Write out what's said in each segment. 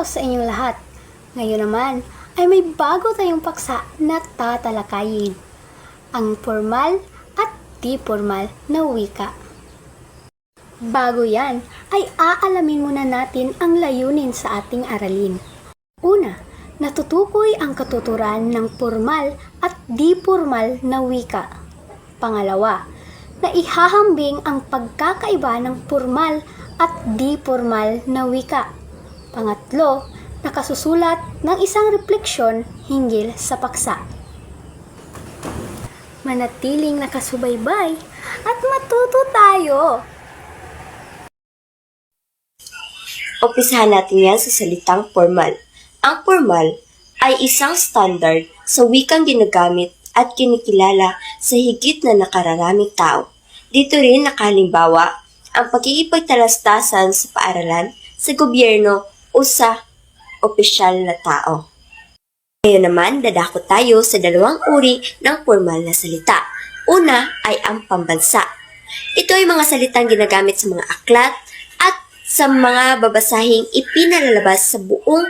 araw sa inyong lahat. Ngayon naman ay may bago tayong paksa na tatalakayin. Ang formal at di formal na wika. Bago yan ay aalamin muna natin ang layunin sa ating aralin. Una, natutukoy ang katuturan ng formal at di formal na wika. Pangalawa, naihahambing ang pagkakaiba ng formal at di formal na wika. Pangatlo, nakasusulat ng isang refleksyon hinggil sa paksa. Manatiling nakasubaybay at matuto tayo! Umpisahan natin yan sa salitang formal. Ang formal ay isang standard sa wikang ginagamit at kinikilala sa higit na nakararaming tao. Dito rin nakahalimbawa ang pagkikipagtalastasan sa paaralan, sa gobyerno o sa opisyal na tao. Ngayon naman, dadako tayo sa dalawang uri ng formal na salita. Una ay ang pambansa. Ito ay mga salitang ginagamit sa mga aklat at sa mga babasahing ipinalalabas sa buong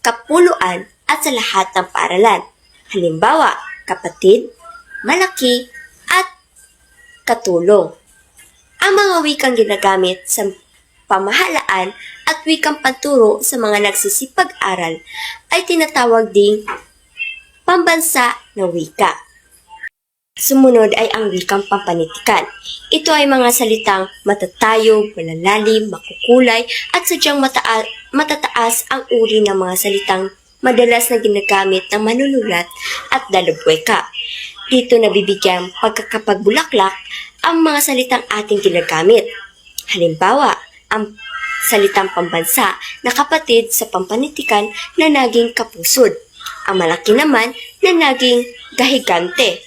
kapuluan at sa lahat ng paaralan. Halimbawa, kapatid, malaki, at katulong. Ang mga wikang ginagamit sa pamahalaan at wikang panturo sa mga nagsisipag-aral ay tinatawag ding pambansa na wika. Sumunod ay ang wikang pampanitikan. Ito ay mga salitang matatayog, malalalim, makukulay at sadyang matataas ang uri ng mga salitang madalas na ginagamit ng manunulat at dalubweka. Dito nabibigyang pagkakapagbulaklak ang mga salitang ating ginagamit. Halimbawa, ang salitang pambansa na kapatid sa pampanitikan na naging kapusod. Ang malaki naman na naging gahigante.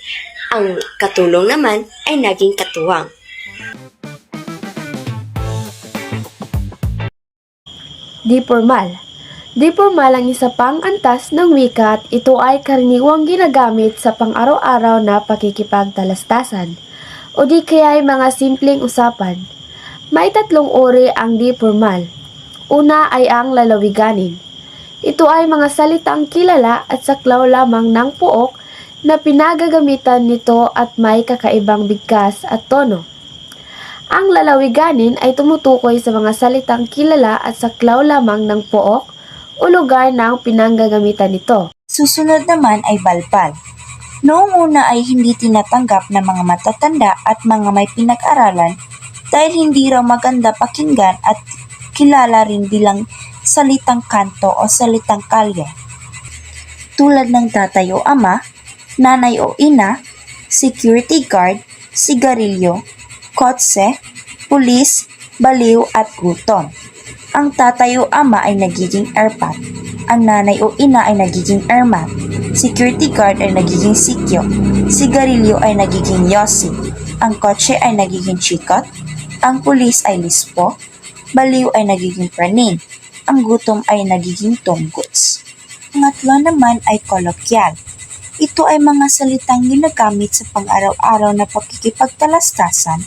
Ang katulong naman ay naging katuwang. Di formal. Di formal ang isa pang antas ng wika at ito ay karaniwang ginagamit sa pang-araw-araw na pakikipagtalastasan o di kaya ay mga simpleng usapan. May tatlong uri ang di formal. Una ay ang lalawiganin. Ito ay mga salitang kilala at saklaw lamang ng pook na pinagagamitan nito at may kakaibang bigkas at tono. Ang lalawiganin ay tumutukoy sa mga salitang kilala at saklaw lamang ng pook o lugar ng pinanggagamitan nito. Susunod naman ay balbal. Noong una ay hindi tinatanggap ng mga matatanda at mga may pinag-aralan dahil hindi raw maganda pakinggan at kilala rin bilang salitang kanto o salitang kalye. Tulad ng tatay o ama, nanay o ina, security guard, sigarilyo, kotse, pulis, baliw at gutom. Ang tatay o ama ay nagiging erpat. Ang nanay o ina ay nagiging ermat. Security guard ay nagiging sikyo. Sigarilyo ay nagiging yosi. Ang kotse ay nagiging chikot. Ang pulis ay lispo. Baliw ay nagiging praning. Ang gutom ay nagiging tungguts. Pangatlo naman ay kolokyal. Ito ay mga salitang ginagamit sa pang-araw-araw na pakikipagtalastasan,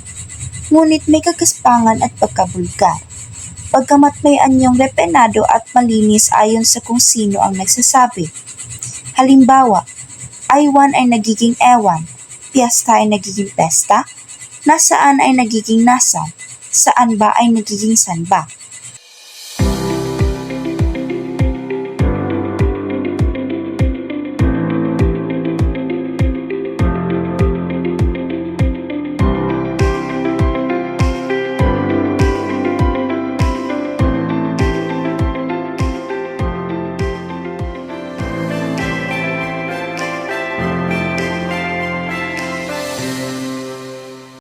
ngunit may kagaspangan at pagkabulgar. Pagkamat may anyong repenado at malinis ayon sa kung sino ang nagsasabi. Halimbawa, aywan ay nagiging ewan, piyesta ay nagiging pesta, nasaan ay nagiging nasan, saan ba ay nagiging san ba.